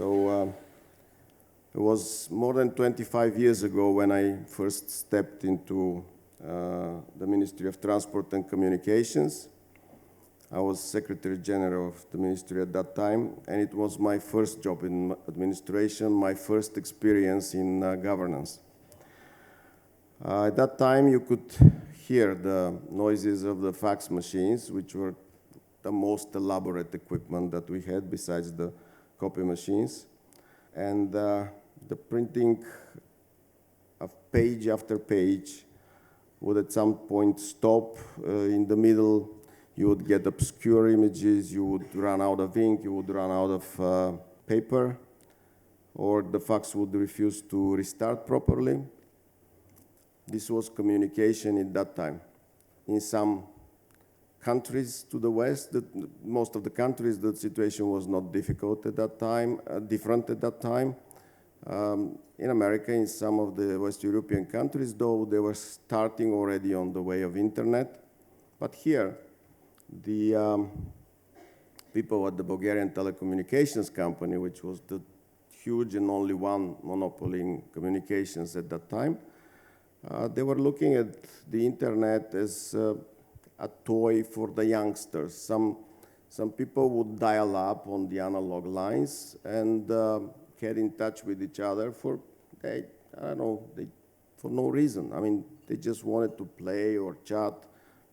So it was more than 25 years ago when I first stepped into the Ministry of Transport and Communications. I was Secretary General of the Ministry at that time, and it was my first job in administration, my first experience in governance. At that time, you could hear the noises of the fax machines, which were the most elaborate equipment that we had besides the copy machines. And the printing of page after page would at some point stop. In the middle, you would get obscure images, you would run out of ink, you would run out of paper, or the fax would refuse to restart properly. This was communication at that time. In some countries to the west, most of the countries, the situation was not difficult at that time, different at that time. In America, in some of the West European countries, though, they were starting already on the way of internet. But here, the people at the Bulgarian Telecommunications Company, which was the huge and only one monopoly in communications at that time, they were looking at the internet as a toy for the youngsters. Some people would dial up on the analog lines and get in touch with each other for no reason. I mean, they just wanted to play or chat,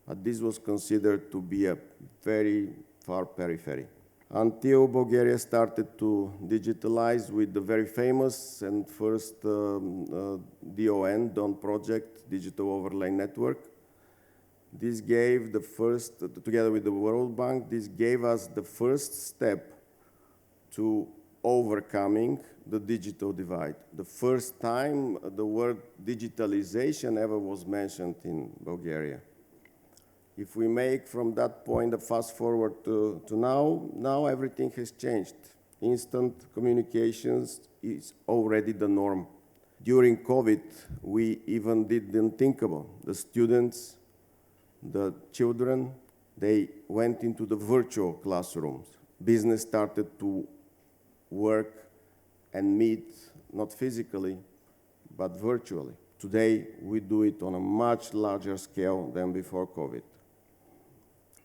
but this was considered to be a very far periphery. Until Bulgaria started to digitalize with the very famous and first DON project, Digital Overlay Network. This gave the first, together with the World Bank, this gave us the first step to overcoming the digital divide. The first time the word digitalization ever was mentioned in Bulgaria. If we make from that point a fast forward to now everything has changed. Instant communications is already the norm. During COVID, we even did the unthinkable. The students, the children, they went into the virtual classrooms. Business started to work and meet, not physically, but virtually. Today, we do it on a much larger scale than before COVID.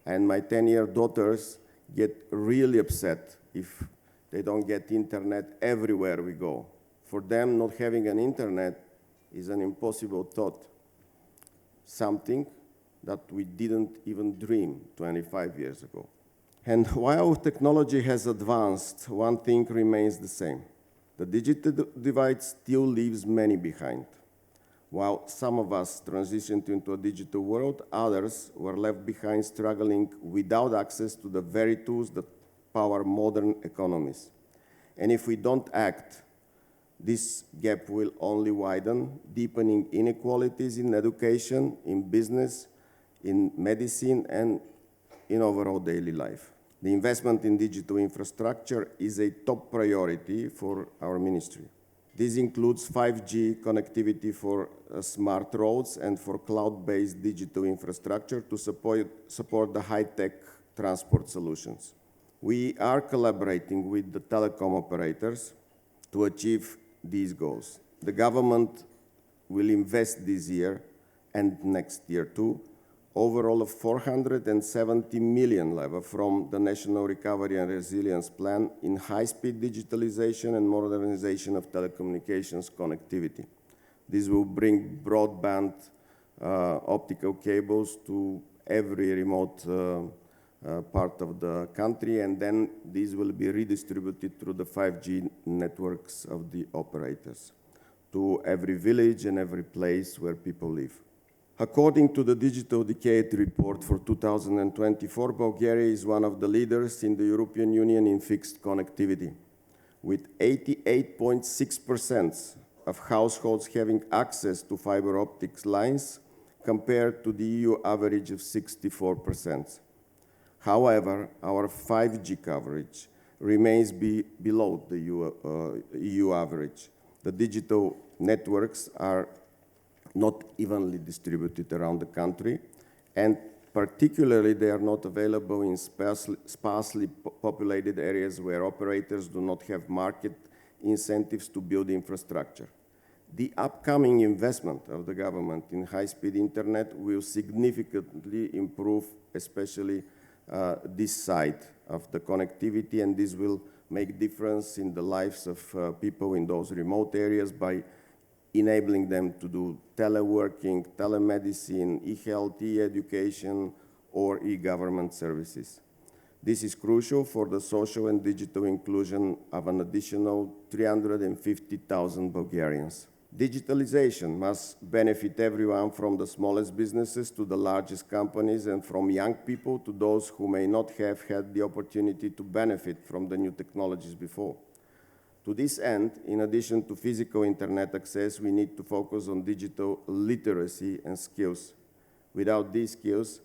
And my 10-year daughters get really upset if they don't get internet everywhere we go. For them, not having an internet is an impossible thought, something that we didn't even dream 25 years ago. And while technology has advanced, one thing remains the same. The digital divide still leaves many behind. While some of us transitioned into a digital world, others were left behind struggling without access to the very tools that power modern economies. And if we don't act, this gap will only widen, deepening inequalities in education, in business, in medicine, and in overall daily life. The investment in digital infrastructure is a top priority for our ministry. This includes 5G connectivity for smart roads and for cloud-based digital infrastructure to support the high-tech transport solutions. We are collaborating with the telecom operators to achieve these goals. The government will invest this year and next year too, overall of 470 million leva from the National Recovery and Resilience Plan in high-speed digitalization and modernization of telecommunications connectivity. This will bring broadband optical cables to every remote part of the country, and then these will be redistributed through the 5G networks of the operators to every village and every place where people live. According to the Digital Decade report for 2024, Bulgaria is one of the leaders in the European Union in fixed connectivity, with 88.6% of households having access to fiber optics lines compared to the EU average of 64%. However, our 5G coverage remains below the EU average. The digital networks are not evenly distributed around the country, and Particularly, they are not available in sparsely populated areas where operators do not have market incentives to build infrastructure. The upcoming investment of the government in high-speed internet will significantly improve, especially this side of the connectivity, and this will make difference in the lives of people in those remote areas by enabling them to do teleworking, telemedicine, e-health, e-education, or e-government services. This is crucial for the social and digital inclusion of an additional 350,000 Bulgarians. Digitalization must benefit everyone, from the smallest businesses to the largest companies, and from young people to those who may not have had the opportunity to benefit from the new technologies before. To this end, in addition to physical internet access, we need to focus on digital literacy and skills. Without these skills,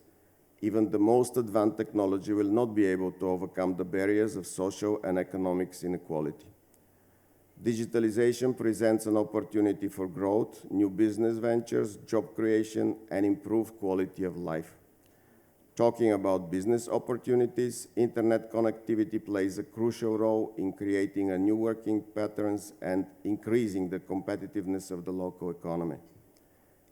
even the most advanced technology will not be able to overcome the barriers of social and economic inequality. Digitalization presents an opportunity for growth, new business ventures, job creation, and improved quality of life. Talking about business opportunities, internet connectivity plays a crucial role in creating new working patterns and increasing the competitiveness of the local economy.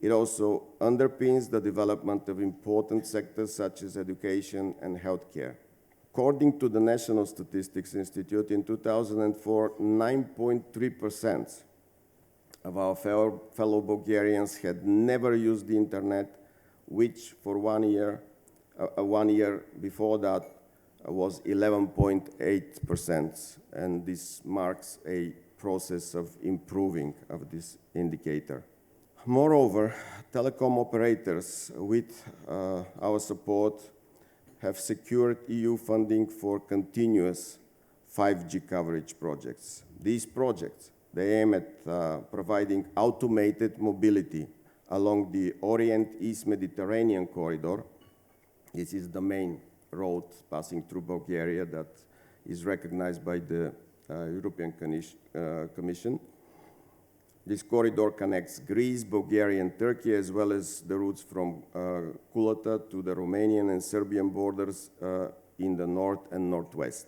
It also underpins the development of important sectors such as education and healthcare. According to the National Statistics Institute, in 2004, 9.3% of our fellow Bulgarians had never used the internet, which for 1 year before that was 11.8%, and this marks a process of improving of this indicator. Moreover, telecom operators, with our support, have secured EU funding for continuous 5G coverage projects. These projects, they aim at providing automated mobility along the Orient-East Mediterranean corridor. This is the main road passing through Bulgaria that is recognized by the European Commission. This corridor connects Greece, Bulgaria, and Turkey, as well as the routes from Kulata to the Romanian and Serbian borders in the north and northwest.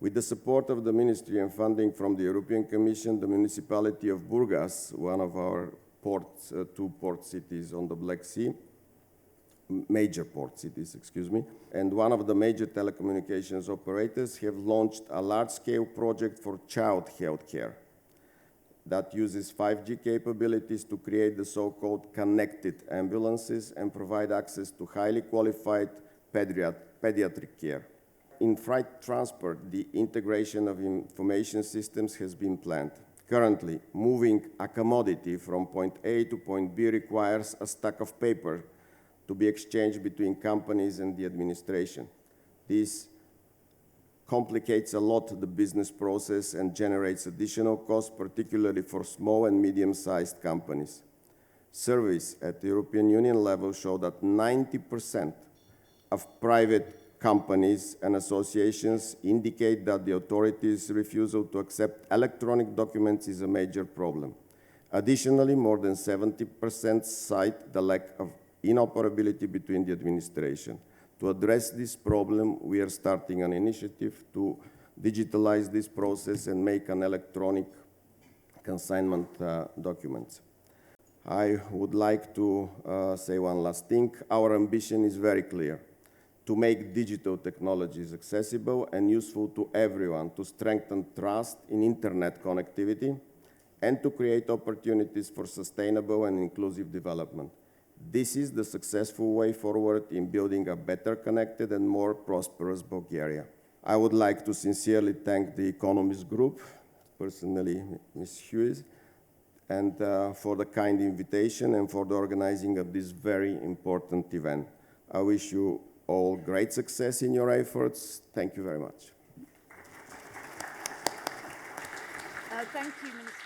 With the support of the Ministry and funding from the European Commission, the municipality of Burgas, one of our ports, two port cities on the Black Sea, major port cities, excuse me, and one of the major telecommunications operators have launched a large-scale project for child healthcare that uses 5G capabilities to create the so-called connected ambulances and provide access to highly qualified pediatric care. In freight transport, the integration of information systems has been planned. Currently, moving a commodity from point A to point B requires a stack of paper to be exchanged between companies and the administration. This complicates a lot the business process and generates additional costs, particularly for small and medium-sized companies. Surveys at the European Union level show that 90% of private companies and associations indicate that the authorities' refusal to accept electronic documents is a major problem. Additionally, more than 70% cite the lack of interoperability between the administration. To address this problem, we are starting an initiative to digitalize this process and make an electronic consignment documents. I would like to say one last thing. Our ambition is very clear: to make digital technologies accessible and useful to everyone, to strengthen trust in internet connectivity, and to create opportunities for sustainable and inclusive development. This is the successful way forward in building a better connected and more prosperous Bulgaria. I would like to sincerely thank the Economist Group, personally Ms. Hughes, and for the kind invitation and for the organizing of this very important event. I wish you all great success in your efforts. Thank you very much. Thank you, Minister.